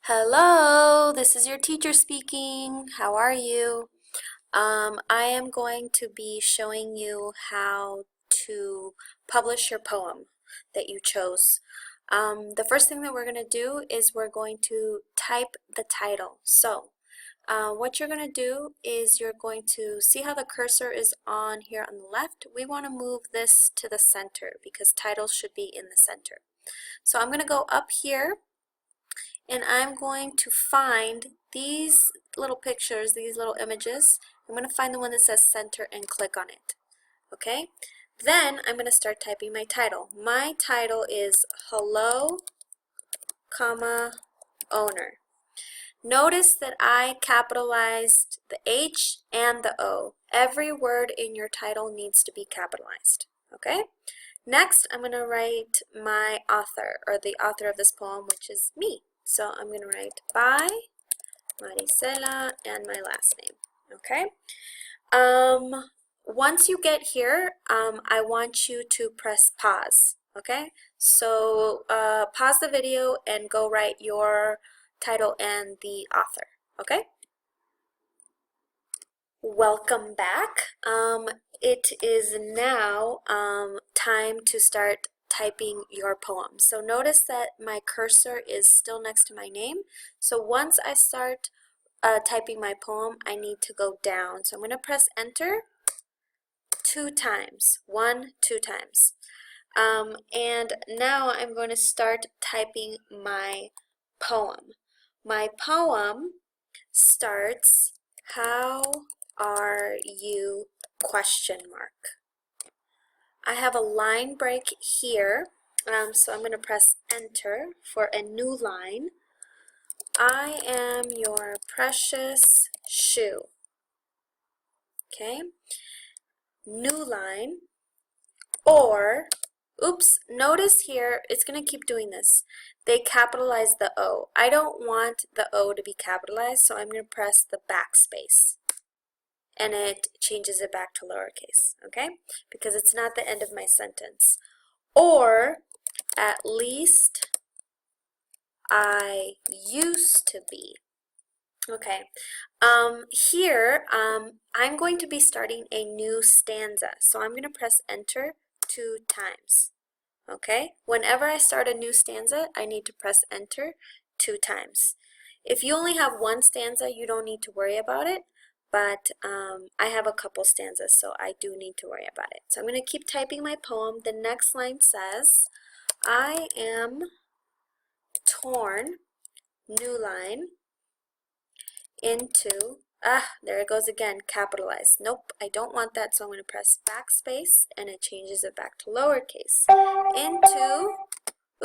Hello, this is your teacher speaking. How are you? I am going to be showing you how to publish your poem that you chose. The first thing that we're going to do is we're going to type the title. So, what you're going to do is you're going to see how the cursor is on here on the left. We want to move this to the center because titles should be in the center. So I'm going to go up here and I'm going to find these little pictures, these little images. I'm going to find the one that says center and click on it. Okay? Then I'm going to start typing my title. My title is Hello, comma, Owner. Notice that I capitalized the H and the O. Every word in your title needs to be capitalized. Okay? Next, I'm going to write my author, or the author of this poem, which is me. So I'm going to write by Marisela and my last name. Okay? Once you get here, I want you to press pause. Okay? So pause the video and go write your title and the author. Okay? Welcome back. It is now time to start typing your poem. So notice that my cursor is still next to my name. So once I start typing my poem, I need to go down. So I'm going to press enter 2 times. 1, 2 times. And now I'm going to start typing my poem. My poem starts, how are you, question mark. I have a line break here, so I'm going to press enter for a new line. I am your precious shoe. Okay, new line, or, oops, notice here, it's going to keep doing this. They capitalize the O. I don't want the O to be capitalized, so I'm going to press the backspace. And it changes it back to lowercase, okay? Because it's not the end of my sentence. Or, at least I used to be. Okay, here I'm going to be starting a new stanza. So I'm going to press enter 2 times. Okay, whenever I start a new stanza, I need to press enter 2 times. If you only have one stanza, you don't need to worry about it. But I have a couple stanzas, so I do need to worry about it. So I'm going to keep typing my poem. The next line says, I am torn, new line, into, there it goes again, capitalized. Nope, I don't want that, so I'm going to press backspace, and it changes it back to lowercase. Into,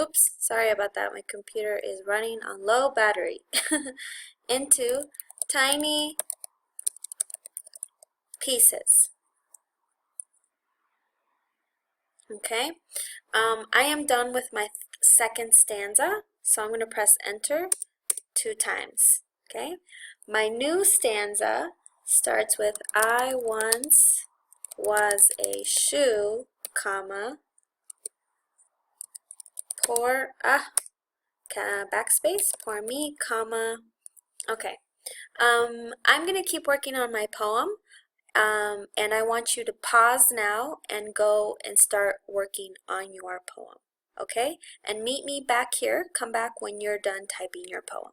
oops, sorry about that, my computer is running on low battery. Into tiny pieces. Okay, I am done with my second stanza, so I'm going to press enter 2 times. Okay, my new stanza starts with, I once was a shoe, comma, pour, backspace, pour me, comma, okay. I'm going to keep working on my poem. And I want you to pause now and go and start working on your poem, okay? And meet me back here. Come back when you're done typing your poem.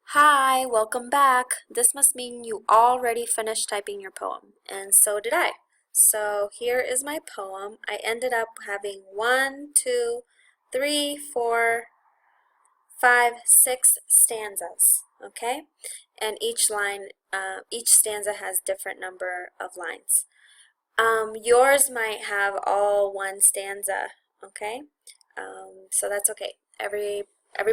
Hi, welcome back. This must mean you already finished typing your poem, and so did I. So here is my poem. I ended up having 1, 2, 3, 4, 5, 6 stanzas, okay? And each line, each stanza has different number of lines. Yours might have all one stanza, okay? So that's okay. Every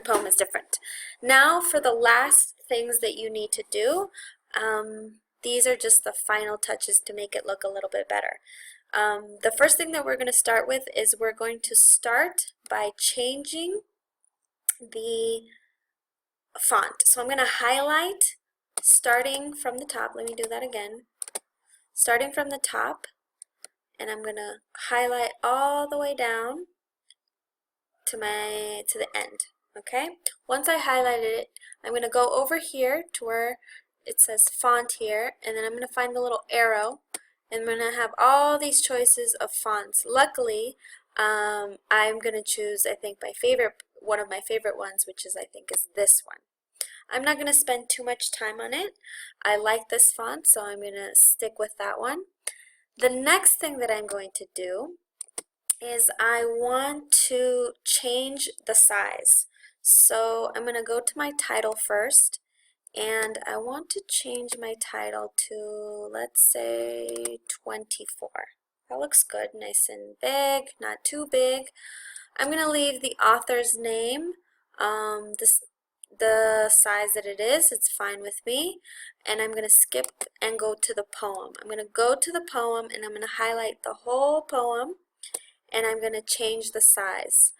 poem is different. Now for the last things that you need to do, these are just the final touches to make it look a little bit better. The first thing that we're going to start with is we're going to start by changing the font. So I'm going to highlight starting from the top. Let me do that again. Starting from the top, and I'm going to highlight all the way down to the end. Okay, once I highlighted it, I'm going to go over here to where it says font here, and then I'm going to find the little arrow, and I'm going to have all these choices of fonts. Luckily, I'm going to choose, I think, one of my favorite ones, which is, I think, is this one. I'm not going to spend too much time on it. I like this font, so I'm going to stick with that one. The next thing that I'm going to do is I want to change the size. So I'm going to go to my title first, and I want to change my title to, let's say, 24. That looks good, nice and big, not too big. I'm going to leave the author's name the size that it is. It's fine with me. And I'm going to skip and go to the poem. I'm going to go to the poem, and I'm going to highlight the whole poem, and I'm going to change the size.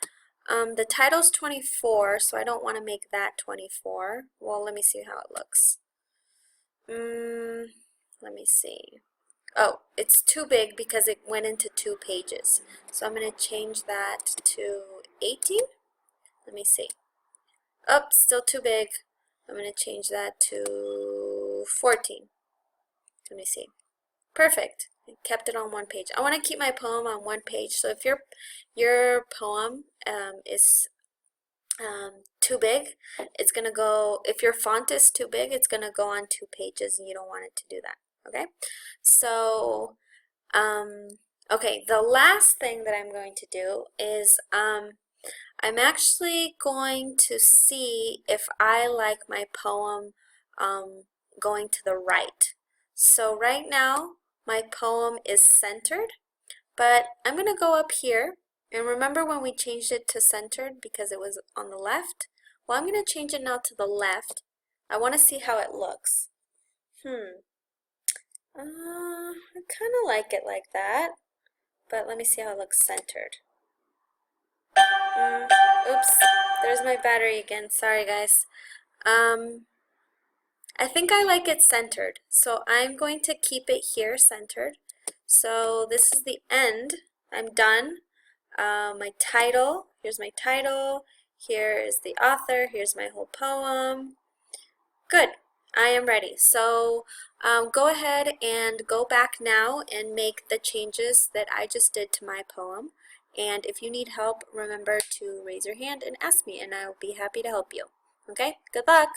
The title's 24, so I don't want to make that 24. Well, let me see how it looks. Let me see. Oh, it's too big because it went into 2 pages. So I'm going to change that to 18. Let me see. Oh, still too big. I'm going to change that to 14. Let me see. Perfect. I kept it on 1 page. I want to keep my poem on 1 page. So if your poem is too big, it's going to go, if your font is too big, it's going to go on 2 pages, and you don't want it to do that. Okay? So, okay, the last thing that I'm going to do is I'm actually going to see if I like my poem going to the right. So right now, my poem is centered, but I'm going to go up here, and remember when we changed it to centered because it was on the left? Well, I'm going to change it now to the left. I want to see how it looks. I kind of like it like that, but let me see how it looks centered. Oops, there's my battery again. Sorry, guys. I think I like it centered, so I'm going to keep it here centered. So this is the end. I'm done. My title, here's my title. Here is the author. Here's my whole poem. Good. I am ready. So go ahead and go back now and make the changes that I just did to my poem. And if you need help, remember to raise your hand and ask me, and I'll be happy to help you. Okay? Good luck!